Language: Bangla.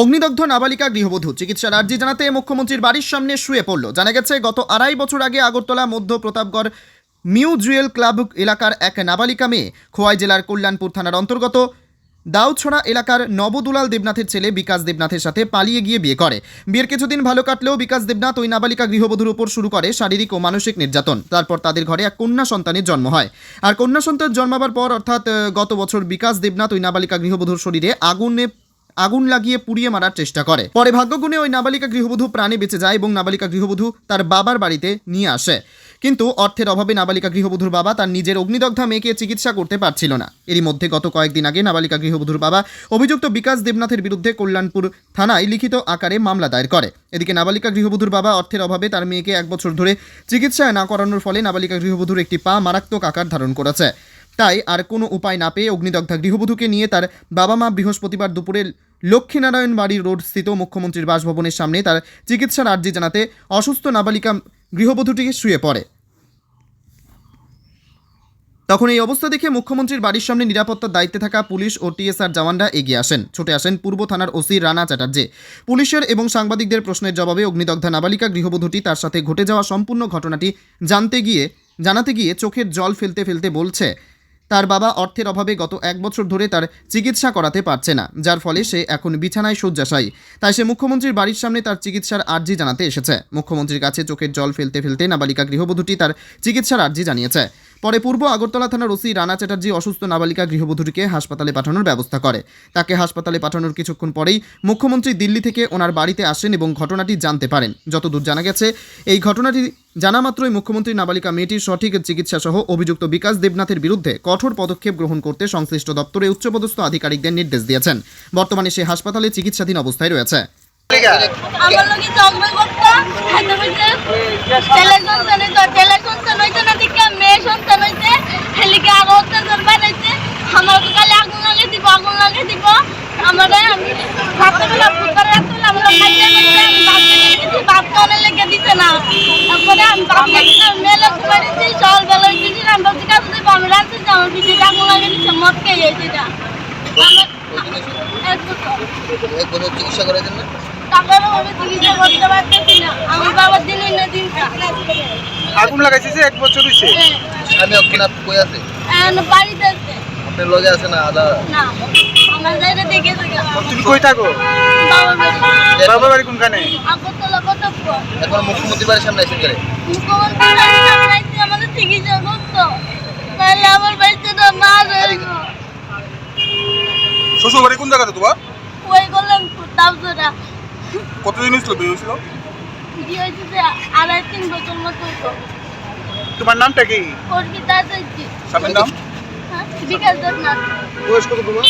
অগ্নিদগ্ধ নাবালিকা গৃহবধূ চিকিৎসার আর্জি জানাতে মুখ্যমন্ত্রীর বাড়ির সামনে শুয়ে পড়ল। জানা গেছে গত 2.5 বছর আগে আগরতলা মধ্য প্রতাপগড় মিউজুয়েল ক্লাব এলাকার এক নাবালিকা মেয়ে খোয়াই জেলার কল্যাণপুর থানার অন্তর্গত দাউছড়া এলাকার নবদুলাল দেবনাথের ছেলে বিকাশ দেবনাথের সাথে পালিয়ে গিয়ে বিয়ে করে। বিয়ের কিছুদিন ভালো কাটলেও বিকাশ দেবনাথ ওই নাবালিকা গৃহবধূর উপর শুরু করে শারীরিক ও মানসিক নির্যাতন। তারপর তাদের ঘরে এক কন্যা সন্তানের জন্ম হয়। আর কন্যা সন্তান জন্মাবার পর অর্থাৎ গত বছর বিকাশ দেবনাথ ওই নাবালিকা গৃহবধূর শরীরে আগুন লাগিয়ে পুড়িয়ে মারার চেষ্টা করে। পরে ভাগ্যগুণে ওই নাবালিকা গৃহবধূ প্রাণে বেঁচে যায় এবং নাবালিকা গৃহবধূ তার বাবার বাড়িতে নিয়ে আসে। কিন্তু অর্থের অভাবে নাবালিকা গৃহবধূর বাবা তার নিজের অগ্নিদগ্ধা মেয়েকে চিকিৎসা করতে পারছিল না। এরই মধ্যে গত কয়েকদিন আগে নাবালিকা গৃহবধূর বাবা অভিযুক্ত বিকাশ দেবনাথের বিরুদ্ধে কল্যাণপুর থানায় লিখিত আকারে মামলা দায়ের করে। এদিকে নাবালিকা গৃহবধূর বাবা অর্থের অভাবে তার মেয়েকে 1 বছর ধরে চিকিৎসা না করানোর ফলে নাবালিকা গৃহবধূর একটি পা মারাত্মক আকার ধারণ করেছে। তাই আর কোনো উপায় না পেয়ে অগ্নিদগ্ধা গৃহবধূকে নিয়ে তার বাবা মা বৃহস্পতিবার দুপুরে লক্ষ্মীনারায়ণ বাড়ি রোড স্থিত মুখ্যমন্ত্রীর বাসভবনের সামনে তার চিকিৎসার আর্জি জানাতে অসুস্থ নাবালিকা গৃহবধূটিকে শুয়ে পড়ে। তখন এই অবস্থা দেখে মুখ্যমন্ত্রীর বাড়ির সামনে নিরাপত্তার দায়িত্বে থাকা পুলিশ ও টিএসআর জওয়ানরা এগিয়ে আসেন। ছুটে আসেন পূর্ব থানার ওসি রানা চ্যাটার্জি। পুলিশের এবং সাংবাদিকদের প্রশ্নের জবাবে অগ্নিদগ্ধা নাবালিকা গৃহবধূটি তার সাথে ঘটে যাওয়া সম্পূর্ণ ঘটনাটি জানাতে গিয়ে চোখের জল ফেলতে ফেলতে বলছে তার বাবা অর্থের অভাবে গত 1 বছর ধরে তার চিকিৎসা করাতে পারছে না, যার ফলে সে এখন বিছানায় শয্যাশায়ী। তাই সে মুখ্যমন্ত্রীর বাড়ির সামনে তার চিকিৎসার আর্জি জানাতে এসেছে। মুখ্যমন্ত্রীর কাছে চোখের জল ফেলতে ফেলতে নাবালিকা গৃহবধূটি তার চিকিৎসার আর্জি জানিয়েছে। পরে পূর্ব আগরতলা থানার ওসি রানা চ্যাটার্জি অসুস্থ নাবালিকা গৃহবধূটিকে হাসপাতালে পাঠানোর ব্যবস্থা করে। তাকে হাসপাতালে পাঠানোর কিছুক্ষণ পরেই মুখ্যমন্ত্রী দিল্লি থেকে ওনার বাড়িতে আসেন এবং ঘটনাটি জানতে পারেন। যতদূর জানা গেছে এই ঘটনাটি জানা মাত্রই মুখ্যমন্ত্রী নাবালিকা মেয়েটির সঠিক চিকিৎসা সহ অভিযুক্ত বিকাশ দেবনাথের বিরুদ্ধে কঠোর পদক্ষেপ গ্রহণ করতে সংশ্লিষ্ট দপ্তরে উচ্চপদস্থ আধিকারিকদের নির্দেশ দিয়েছেন। বর্তমানে সে হাসপাতালে চিকিৎসাধীন অবস্থায় রয়েছে। চিকিৎসা করার জন্য আগুন লাগাইছে যে 1 বছর হইছে। স্বামী আপনার কই আছে? বাড়িতে আছে। আপনার লগে আছে না? আদা না, আমার জায়গা দেখে তুমি কই থাকো? বাবা বাড়ি কোনখানে? আগরতলা প্রতাপগড়। এখন মুখ্যমন্ত্রী বাড়ির সামনে আছেন করে মুখ্যমন্ত্রী বাড়ির সামনে আইছে আমাদের চিকিৎসা করতো, তাহলে আমার বাচ্চাটা মার হইব। শ্বশুর বাড়ি কোন জায়গাতে তোমার? ওই করলাম দাউছড়া। কতদিন হইছিল বিয়ে হইছিল? বিয়ে হয়েছে যে 2.5-3 বছর মতো হতো। তোমার নামটা কি? অর্পিতা চাইছি। স্বামীর নাম? হ্যাঁ, বিকাশ দেবনাথ। বয়স কত তোমার?